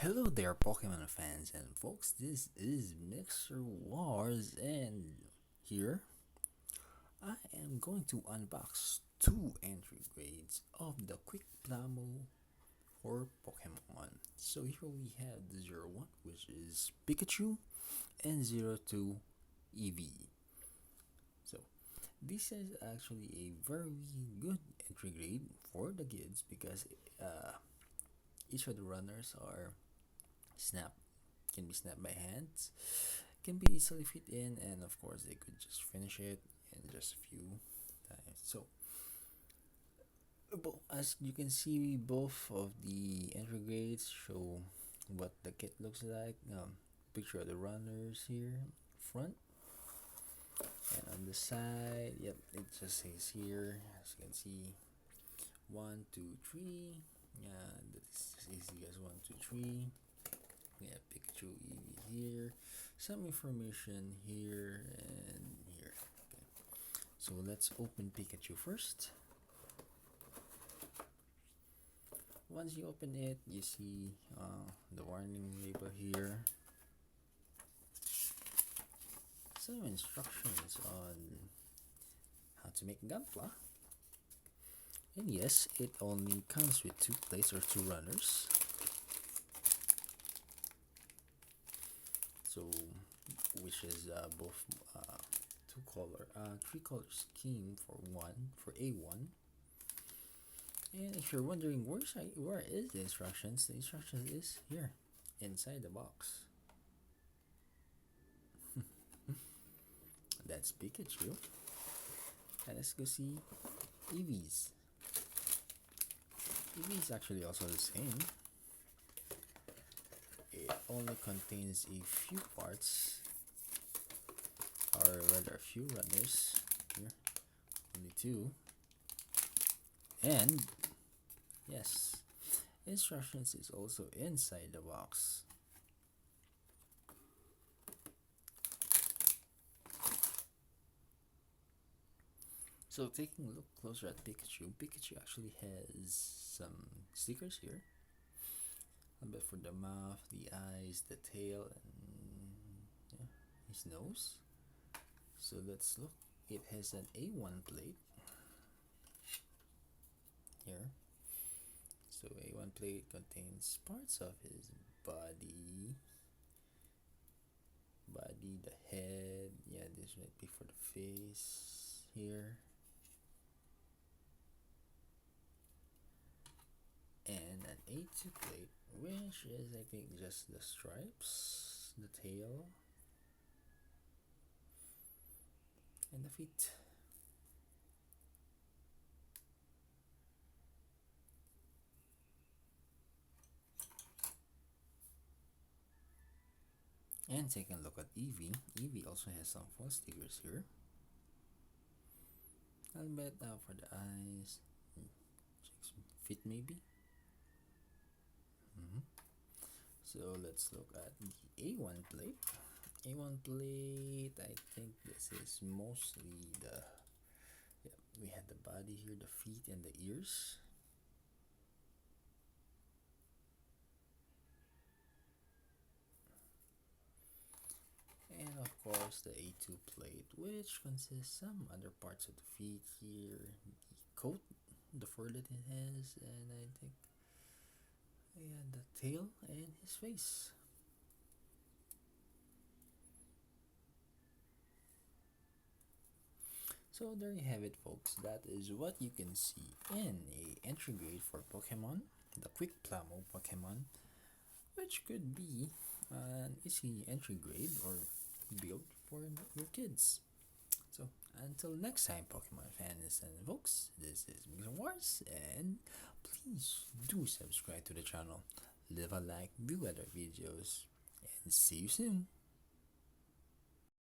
Hello there, Pokemon fans and folks. This is Mixer Wars, and here I am going to unbox two entry grades of the Quick Plamo for Pokemon. So here we have the 01, which is Pikachu, and 02 Eevee. So this is actually a very good entry grade for the kids because each of the runners are snap can be snapped by hands, can be easily fit in, and of course they could just finish it in just a few times. So as you can see, both of the entry grades show what the kit looks like. Picture of the runners here front, and on the side, yep, it just says here, as you can see, 1, 2, 3. Yeah, that's easy as 1, 2, 3. We have Pikachu, Eevee here, some information here and here. Okay. So let's open Pikachu first. Once you open it, you see the warning label here, some instructions on how to make Gunpla. And yes, it only comes with 2 plates or 2 runners. So which is both 3-color scheme for A1. And if you're wondering where is the instructions is here inside the box. That's Pikachu, and let's go see Eevee's. Eevee is actually also the same. It only contains a few parts, or rather a few runners here, only 2, and yes, instructions is also inside the box. So taking a look closer at Pikachu actually has some stickers here, a bit for the mouth, the eyes, the tail, and yeah, his nose. So let's look. It has an A1 plate here. So A1 plate contains parts of his body, the head. Yeah, this might be for the face here. And an A2 plate, which is I think just the stripes, the tail, and the feet. And taking a look at Eevee, Eevee also has some fun stickers here. I'll bet for the eyes, feet maybe. So let's look at the A1 plate. A1 plate, I think this is mostly we had the body here, the feet and the ears. And of course the A2 plate, which consists some other parts of the feet here, the coat, the fur that it has, and I think the tail and his face. So there you have it, folks. That is what you can see in a entry grade for Pokemon, the Quick Plamo Pokemon, which could be an easy entry grade or build for your kids. So until next time, Pokemon fans and folks, this is Mixer Wars, and please do subscribe to the channel, leave a like, view other videos, and see you soon.